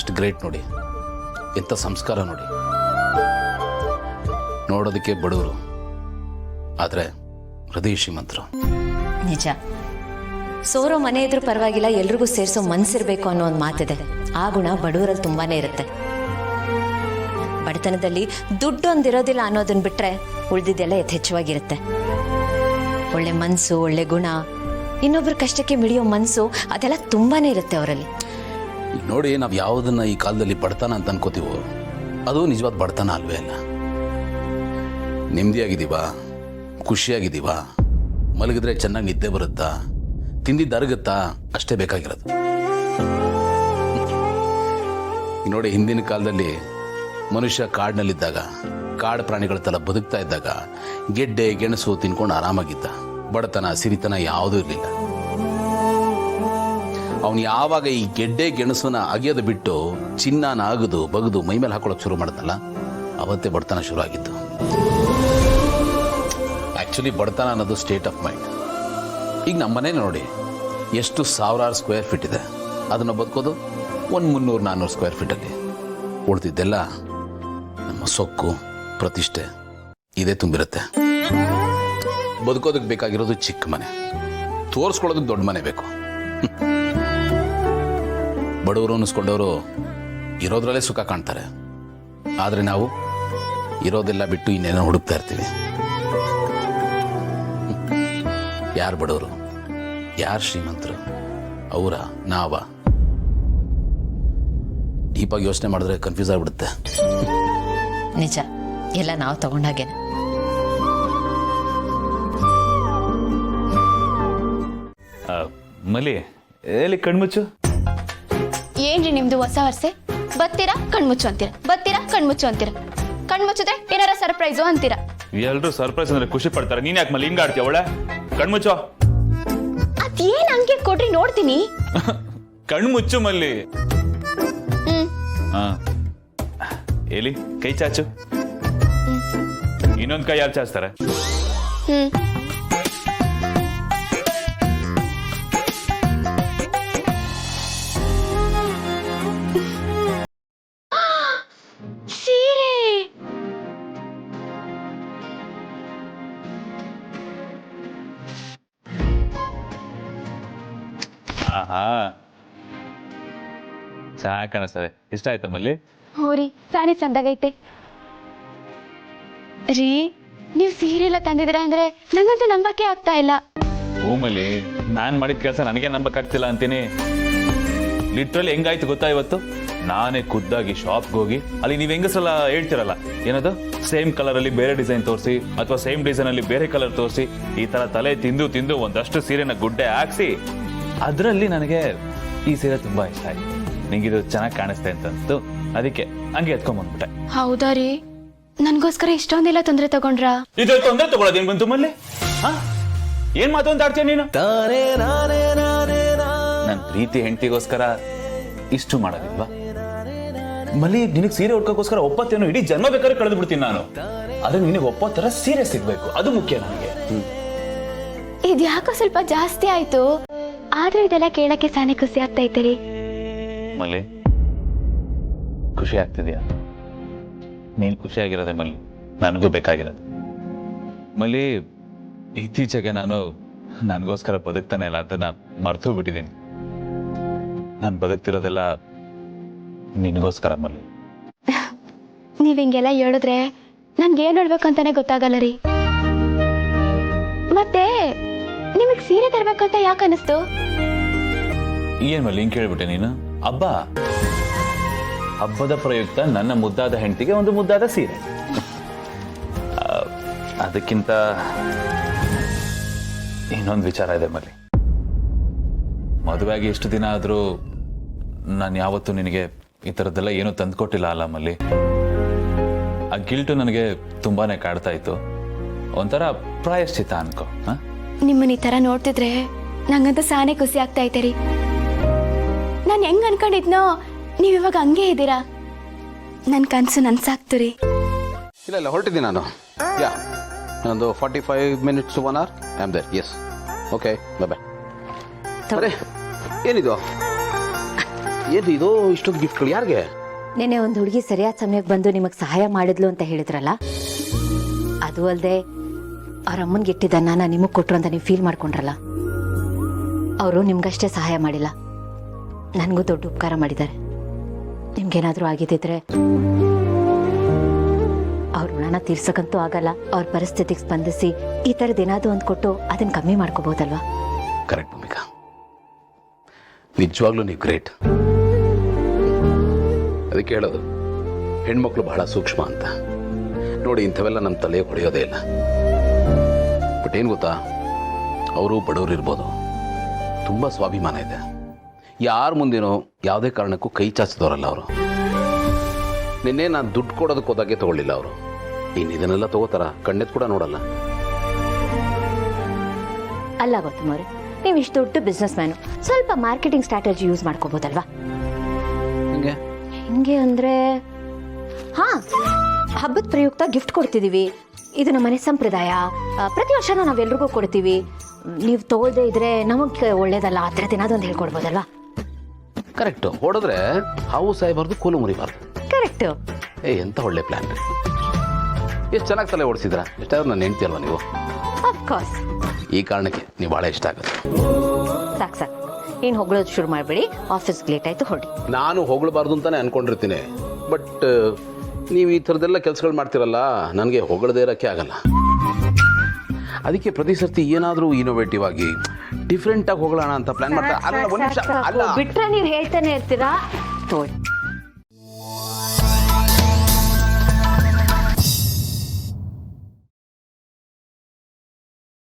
ಎಷ್ಟು ಗ್ರೇಟ್ ನೋಡಿ, ಎಂಥ ಸಂಸ್ಕಾರ ನೋಡಿ. ನೋಡೋದಕ್ಕೆ ಬಡವರು, ಆದರೆ ಹೃದಯ ಶ್ರೀಮಂತರು. ನಿಜ, ಸೋರೋ ಮನೆ ಇದ್ರೂ ಪರವಾಗಿಲ್ಲ, ಎಲ್ರಿಗೂ ಸೇರಿಸೋ ಮನ್ಸಿರ್ಬೇಕು ಅನ್ನೋ ಒಂದು ಮಾತಿದೆ. ಆ ಗುಣ ಬಡವರಲ್ಲಿ ತುಂಬಾನೇ ಇರುತ್ತೆ. ಬಡತನದಲ್ಲಿ ದುಡ್ಡು ಒಂದಿರೋದಿಲ್ಲ ಅನ್ನೋದನ್ನ ಬಿಟ್ರೆ ಉಳಿದಿದ್ದೆಲ್ಲ ಯಥೇಚ್ಛವಾಗಿರುತ್ತೆ. ಒಳ್ಳೆ ಮನಸ್ಸು, ಒಳ್ಳೆ ಗುಣ, ಇನ್ನೊಬ್ರ ಕಷ್ಟಕ್ಕೆ ಮಿಡಿಯೋ ಮನಸ್ಸು, ಅದೆಲ್ಲ ತುಂಬಾನೇ ಇರುತ್ತೆ ಅವರಲ್ಲಿ. ಈಗ ನೋಡಿ, ನಾವು ಯಾವುದನ್ನ ಈ ಕಾಲದಲ್ಲಿ ಬಡತನ ಅಂತ ಅನ್ಕೋತೀವೋ ಅದು ನಿಜವಾದ ಬಡತನ ಅಲ್ವೇ ಅಲ್ಲ. ನೆಮ್ಮದಿಯಾಗಿದ್ದೀವಾ, ಖುಷಿಯಾಗಿದ್ದೀವಾ, ಮಲಗಿದ್ರೆ ಚೆನ್ನಾಗಿ ನಿದ್ದೆ ಬರುತ್ತಾ, ತಿಂದಿದ್ದು ಅರಗುತ್ತಾ, ಅಷ್ಟೇ ಬೇಕಾಗಿರೋದು. ಈಗ ನೋಡಿ, ಹಿಂದಿನ ಕಾಲದಲ್ಲಿ ಮನುಷ್ಯ ಕಾಡಿನಲ್ಲಿದ್ದಾಗ, ಕಾಡು ಪ್ರಾಣಿಗಳ ಥರ ಬದುಕ್ತಾ ಇದ್ದಾಗ ಗೆಡ್ಡೆ ಗೆಣಸು ತಿನ್ಕೊಂಡು ಆರಾಮಾಗಿದ್ದ. ಬಡತನ ಸಿರಿತನ ಯಾವುದೂ ಇರಲಿಲ್ಲ. ಅವನು ಯಾವಾಗ ಈ ಗೆಡ್ಡೆ ಗೆಣಸನ್ನ ಅಗೆಯೋದು ಬಿಟ್ಟು ಚಿನ್ನನ ಅಗದು ಬಗದು ಮೈ ಮೇಲೆ ಹಾಕೊಳ್ಳೋಕೆ ಶುರು ಮಾಡಿದ್ನಲ್ಲ, ಅವತ್ತೇ ಬಡತನ ಶುರು ಆಗಿತ್ತು. ಆ್ಯಕ್ಚುಲಿ ಬಡತನ ಅನ್ನೋದು ಸ್ಟೇಟ್ ಆಫ್ ಮೈಂಡ್. ಈಗ ನಮ್ಮ ಮನೇಲಿ ನೋಡಿ, ಎಷ್ಟು ಸಾವಿರಾರು ಸ್ಕ್ವೇರ್ ಫೀಟ್ ಇದೆ. ಅದನ್ನು ಬದುಕೋದು ಒಂದು 300-400 ಸ್ಕ್ವೇರ್ ಫೀಟಲ್ಲಿ. ಉಳಿದಿದ್ದೆಲ್ಲ ನಮ್ಮ ಸೊಕ್ಕು, ಪ್ರತಿಷ್ಠೆ ಇದೇ ತುಂಬಿರುತ್ತೆ. ಬದುಕೋದಕ್ಕೆ ಬೇಕಾಗಿರೋದು ಚಿಕ್ಕ ಮನೆ, ತೋರಿಸ್ಕೊಳ್ಳೋದಕ್ಕೆ ದೊಡ್ಡ ಮನೆ ಬೇಕು. ಬಡವರು ಅನ್ನಿಸ್ಕೊಂಡವರು ಇರೋದ್ರಲ್ಲೇ ಸುಖ ಕಾಣ್ತಾರೆ, ಆದರೆ ನಾವು ಇರೋದೆಲ್ಲ ಬಿಟ್ಟು ಇನ್ನೇನೋ ಹುಡುಕ್ತಾ ಇರ್ತೀವಿ. ಯಾರು ಬಡವರು, ಯಾರು ಶ್ರೀಮಂತರು, ಅವರ ನಾವ? ಡೀಪಾಗಿ ಯೋಚನೆ ಮಾಡಿದ್ರೆ ಕನ್ಫ್ಯೂಸ್ ಆಗಿಬಿಡುತ್ತೆ. ನಿಜ, ಎಲ್ಲ ನಾವು ತಗೊಂಡಾಗೇನೆ. ಮಲಿ, ಎಲ್ಲಿ ಕಣ್ಮುಚ್ಚು? ಏನ್ರಿ ನಿಮ್ದು ಹೊಸ ವರ್ಷೆ? ಬತ್ತೀರಾ ಕಣ್ಮುಚ್ಚು ಅಂತೀರ, ಬತ್ತೀರಾ ಕಣ್ಮುಚ್ಚು ಅಂತೀರ. ಕಣ್ಮುಚ್ಚಿದ್ರೆ ಏನಾರ ಸರ್ಪ್ರೈಸು ಅಂತೀರಾ. ಎಲ್ರು ಸರ್ಪ್ರೈಸ್ ಅಂದ್ರೆ ಖುಷಿ ಪಡ್ತಾರೆ. ನೀನ್ ಯಾಕೆ ಮಲ್ಲಿ ಹಿಂಗ ಆಡ್ತೀಯ? ಒಳ್ಳೆ ಕಣ್ಮುಚ್ಚು. ಅದೇನ್ ಹಂಗೆ ಕೊಡ್ರಿ ನೋಡ್ತೀನಿ. ಕಣ್ಮುಚ್ಚು ಮಲ್ಲಿ. ಹ್ಮ್. ಹಾ, ಎಲ್ಲಿ ಕೈ ಚಾಚು. ಇನ್ನೊಂದ್ ಕೈ ಯಾರು ಚಾಚ್ತಾರೆ? ಹ್ಮ್. ಸೀರೆ. ಆಹಾ, ಚೆನ್ನಾಗಿ ಕಾಣಿಸ್ತದೆ. ಇಷ್ಟ ಆಯ್ತಾ ಮಲ್ಲಿ? ಹೋರಿ, ಸಾನೆ ಚಂದಾಗೈತೆ ರೀ. ನೀವು ಸೀರೆ ಎಲ್ಲ ತಂದಿದ್ದೀರಾ ಅಂದ್ರೆ ನಂಗಂತೂ ನಂಬಕ್ಕೆ ಆಗ್ತಾ ಇಲ್ಲ. ಹೂ ಮಲ್ಲಿ, ನಾನ್ ಮಾಡಿದ ಕೆಲಸ ನನಗೆ ನಂಬಕ್ಕಾಗ್ತಿಲ್ಲ ಅಂತೀನಿ. ಲಿಟ್ರಲಿ ಹೆಂಗಾಯ್ತು ಗೊತ್ತಾ? ಇವತ್ತು ನಾನೇ ಖುದ್ದಾಗಿ ಶಾಪ್ಗೆ ಹೋಗಿ, ಅಲ್ಲಿ ನೀವು ಹೆಂಗಸಲ್ಲ ಹೇಳ್ತಿರಲ್ಲ, ಏನದು ಸೇಮ್ ಕಲರ್ ಅಲ್ಲಿ ಬೇರೆ ಡಿಸೈನ್ ತೋರಿಸಿ, ಅಥವಾ ಸೇಮ್ ಡಿಸೈನ್ ಅಲ್ಲಿ ಬೇರೆ ಕಲರ್ ತೋರಿಸಿ, ಈ ತರ ತಲೆ ತಿಂದು ತಿಂದು ಒಂದಷ್ಟು ಸೀರೆನ ಗುಡ್ಡೆ ಹಾಕ್ಸಿ, ಅದರಲ್ಲಿ ನನಗೆ ಈ ಸೀರೆ ತುಂಬಾ ಇಷ್ಟ ಆಯ್ತು. ನಿಂಗಿದು ಚೆನ್ನಾಗಿ ಕಾಣಿಸ್ತಾ ಅಂತ ಅನ್ಸ್ತು, ಅದಕ್ಕೆ ಹಂಗೆ ಎತ್ಕೊಂಡ್ ಬಂದ್ಬಿಟ್ಟೆ. ಹೌದಾ ರೀ? ನನ್ಗೋಸ್ಕರ ಇಷ್ಟೊಂದೆಲ್ಲ ತೊಂದರೆ ತಗೊಂಡ್ರಾ? ಇದು ತೊಂದರೆ ತಗೊಳ್ಳೋದೇನ್ ಬಂತು ಮಲ್ಲಿ? ಏನ್ ಮಾತು ಅಂತ ಆಡ್ತೀಯ ನೀನು? ನನ್ ಪ್ರೀತಿ ಹೆಂಡತಿಗೋಸ್ಕರ ಇಷ್ಟು ಮಾಡೋದಿಲ್ವಾ ಮಲ್ಲಿ? ನಿನಗ್ ಸೀರೆ ಉಟ್ಕೋಸ್ಕರ ಒಪ್ಪತ್ತೇನು ಇಡೀ ಜನ್ಮ ಬೇಕಾದ್ರೆ ಕಳೆದು ಬಿಡ್ತೀನಿ ನಾನು. ಆದ್ರೆ ನಿನಗೆ ಒಪ್ಪತ್ತರ ಸೀರೆ ಸಿಗ್ಬೇಕು, ಅದು ಮುಖ್ಯ ನನಗೆ. ಇದ್ಯಾಕೋ ಸ್ವಲ್ಪ ಜಾಸ್ತಿ ಆಯ್ತು. ಆದ್ರೆ ಇದೆಲ್ಲ ಕೇಳಕ್ಕೆ ಸಾನೆ ಖುಷಿ ಆಗ್ತೈತೆ ರೀ. ಮಲ್ಲಿ, ಖುಷಿ ಆಗ್ತಿದ್ಯಾ? ನೀನ್ ಖುಷಿಯಾಗಿರೋದೆ ಮಲ್ಲಿ ನನಗೂ ಬೇಕಾಗಿರೋದು. ಮಲ್ಲಿ, ಇತ್ತೀಚೆಗೆ ನಾನು ನನಗೋಸ್ಕರ ಬದುಕ್ತಾನೆ ಇಲ್ಲ ಅಂತ ನಾನು ಮರ್ತು ಬಿಟ್ಟಿದ್ದೀನಿ. ನಾನು ಬದುಕ್ತಿರೋದೆಲ್ಲ ನಿನಗೋಸ್ಕರ ಮಲ್ಲಿ. ನೀವ್ ಹಿಂಗೆಲ್ಲ ಹೇಳಿದ್ರೆ ನನ್ಗೆ ಏನ್ ಹೇಳ್ಬೇಕಂತಾನೆ ಗೊತ್ತಾಗಲ್ಲ ರೀ. ಮತ್ತೆ ನಿಮಗ್ ಸೀರೆ ತರ್ಬೇಕಂತ ಯಾಕೆ ಅನಿಸ್ತು? ಏನ್ ಮಲ್ಲಿ ಹಿಂಗ್ ಕೇಳ್ಬಿಟ್ಟೆ ನೀನು? ಹಬ್ಬದ ಪ್ರಯುಕ್ತ ನನ್ನ ಮುದ್ದಾದ ಹೆಂಡತಿಗೆ ಒಂದು ಮುದ್ದಾದ ಸೀರೆ. ಅದಕ್ಕಿಂತ ಇನ್ನೊಂದು ವಿಚಾರ ಇದೆ ಮಲ್ಲಿ. ಮದುವೆಯಾಗಿ ಎಷ್ಟು ದಿನ ಆದ್ರೂ ನಾನು ಯಾವತ್ತೂ ನಿನಗೆ ಈ ಥರದ್ದೆಲ್ಲ ಏನೂ ತಂದ್ಕೊಟ್ಟಿಲ್ಲ ಅಲ್ಲ ಮಲ್ಲಿ. ಆ ಗಿಲ್ಟು ನನಗೆ ತುಂಬಾನೇ ಕಾಡ್ತಾ ಇತ್ತು. ಒಂಥರ ಪ್ರಾಯಶ್ಚಿತ್ತ ಅನ್ಕೋ. ನಿಮ್ಮನ್ನ ಈ ತರ ನೋಡ್ತಿದ್ರೆ ನಂಗಂತೂ ಸಾನೆ ಖುಷಿ ಆಗ್ತಾ ಐತೆ ರೀ. ನಾನು ಹೆಂಗ್ ಅನ್ಕೊಂಡಿದ್ನೋ ನೀವ್ ಇವಾಗ ಹಂಗೆ ಇದ್ದೀರಾ. ನನ್ ಕನ್ಸು ನನ್ಸಾಕ್ತು ರೀ. ಇಲ್ಲ ಹೊರಟಿದ್ದೀನಿ ನಾನು. ಯಾ, ಒಂದು 45 minutes to 1 hour I am there. Yes, okay, bye bye. ಅರೆ, ಏನಿದು? ಏನು ಇದು ಇಷ್ಟೊಂದು ಗಿಫ್ಟ್ಗಳು ಯಾರಿಗೆ? ನೆನೆ ಒಂದು ಹುಡುಗಿ ಸರಿಯಾದ ಸಮಯಕ್ಕೆ ಬಂದು ನಿಮಗೆ ಸಹಾಯ ಮಾಡಿದ್ಲು ಅಂತ ಹೇಳಿದ್ರಲ್ಲ, ಅದು ಅಲ್ಲದೆ ಅವ್ರ ಅಮ್ಮನಿಗೆ ಇಟ್ಟಿದ್ದನ್ನ ನಾನು ನಿಮಗೆ ಕೊಟ್ರು ಅಂತ ನೀವು ಫೀಲ್ ಮಾಡ್ಕೊಂಡ್ರಲ್ಲ, ಅವರು ನಿಮ್ಗಷ್ಟೇ ಸಹಾಯ ಮಾಡಿಲ್ಲ, ನನಗೂ ದೊಡ್ಡ ಉಪಕಾರ ಮಾಡಿದ್ದಾರೆ. ನಿಮ್ಗೇನಾದರೂ ಆಗಿದ್ದಿದ್ರೆ ಅವ್ರ ಋಣನ ತೀರ್ಸಕ್ಕಂತೂ ಆಗಲ್ಲ. ಅವ್ರ ಪರಿಸ್ಥಿತಿಗೆ ಸ್ಪಂದಿಸಿ ಈ ಥರದ್ದು ಏನಾದರೂ ಒಂದು ಕೊಟ್ಟು ಅದನ್ನು ಕಮ್ಮಿ ಮಾಡ್ಕೋಬೋದಲ್ವಾ? ಕರೆಕ್ಟ್ ಭೂಮಿಕಾ, ನಿಜವಾಗ್ಲೂ ನೀವು ಗ್ರೇಟ್. ಅದಕ್ಕೆ ಹೇಳೋದು ಹೆಣ್ಮಕ್ಳು ಬಹಳ ಸೂಕ್ಷ್ಮ ಅಂತ. ನೋಡಿ, ಇಂಥವೆಲ್ಲ ನಮ್ಮ ತಲೆ ಹೊಡೆಯೋದೇ ಇಲ್ಲ. ಬಟ್ ಏನು ಗೊತ್ತಾ, ಅವರು ಬಡವರು ಇರ್ಬೋದು, ತುಂಬ ಸ್ವಾಭಿಮಾನ ಇದೆ. ಯಾರ ಮುಂದೇನೋ ಯಾವುದೇ ಕಾರಣಕ್ಕೂ ಕೈ ಚಾಚಿದವರಲ್ಲ ಅವರು. ನಿನ್ನೆ ನಾನು ದುಡ್ಡು ಕೊಡೋದಕ್ಕೆ ಹೋದಾಗೆ ತಗೊಳ್ಳಿಲ್ಲ ಅವರು. ಇನ್ನು ಇದನ್ನೆಲ್ಲ ತಗೋತಾರ? ಕಣ್ಣೆತ್ ಕೂಡ ನೋಡಲ್ಲ. ಅಲ್ಲ ಗೌತಮ್ ಅವ್ರೆ, ನೀವು ಇಷ್ಟು ದೊಡ್ಡ ಬಿಸ್ನೆಸ್ ಮ್ಯಾನು, ಸ್ವಲ್ಪ ಮಾರ್ಕೆಟಿಂಗ್ ಸ್ಟ್ರಾಟಜಿ ಯೂಸ್ ಮಾಡ್ಕೋಬೋದಲ್ವಾ? ಹಿಂಗೆ ಹಿಂಗೆ ಅಂದರೆ, ಹಾಂ, ಹಬ್ಬದ ಪ್ರಯುಕ್ತ ಗಿಫ್ಟ್ ಕೊಡ್ತಿದ್ದೀವಿ, ಇದು ನಮ್ಮ ಮನೆ ಸಂಪ್ರದಾಯ, ಪ್ರತಿ ವರ್ಷನೂ ನಾವೆಲ್ರಿಗೂ ಕೊಡ್ತೀವಿ, ನೀವು ತಗೊಳ್ದೇ ಇದ್ರೆ ನಮಗೆ ಒಳ್ಳೇದಲ್ಲ, ಆ ಥರದ್ದು ಏನಾದ್ರು ಒಂದು ಹೇಳ್ಕೊಡ್ಬೋದಲ್ವಾ? ಕರೆಕ್ಟು. ಹೊಡೆದ್ರೆ ಹಾವು ಸಾಯಬಾರ್ದು, ಕೋಲು ಮುರಿಬಾರ್ದು. ಕರೆಕ್ಟು. ಎಂತ ಒಳ್ಳೆ ಪ್ಲಾನ್ ರೀ. ಎಷ್ಟು ಚೆನ್ನಾಗಿ ತಲೆ ಓಡಿಸಿದ್ರ. ಎಷ್ಟಾದ್ರೂ ನನ್ನ ಹೆಂಡ್ತಿ ಅಲ್ವಾ ನೀವು? ಅಫ್ಕೋರ್ಸ್. ಈ ಕಾರಣಕ್ಕೆ ನೀವು ಭಾಳ ಇಷ್ಟ ಆಗುತ್ತೆ. ಸಾಕು ಸಾಕು, ಇನ್ನು ಹೊಗಳೋದು ಶುರು ಮಾಡಬೇಡಿ. ಆಫೀಸ್ಗೆ ಲೇಟ್ ಆಯಿತು, ಹೊರಡಿ. ನಾನು ಹೊಗಳಬಾರ್ದು ಅಂತಾನೆ ಅನ್ಕೊಂಡಿರ್ತೀನಿ. ಬಟ್ ನೀವು ಈ ಥರದ್ದೆಲ್ಲ ಕೆಲಸಗಳು ಮಾಡ್ತಿರಲ್ಲ, ನನಗೆ ಹೊಗಳದೇ ಇರೋಕ್ಕೆ ಆಗಲ್ಲ. ಅದಕ್ಕೆ ಪ್ರತಿ ಸರ್ತಿ ಏನಾದರೂ ಇನೋವೇಟಿವ್ ಆಗಿ ಡಿಫ್ರೆಂಟ್ ಆಗಿ ಹೋಗೋಣ ಅಂತ ಪ್ಲಾನ್ ಮಾಡ್ತಾ. ಅಲ್ಲ, ಒಂದು ನಿಮಿಷ. ಅಲ್ಲ, ಬಿಟ್ರೆ ನೀವು ಹೇಳ್ತಾನೆ ಇರ್ತೀರಾ. ತೋಡಿ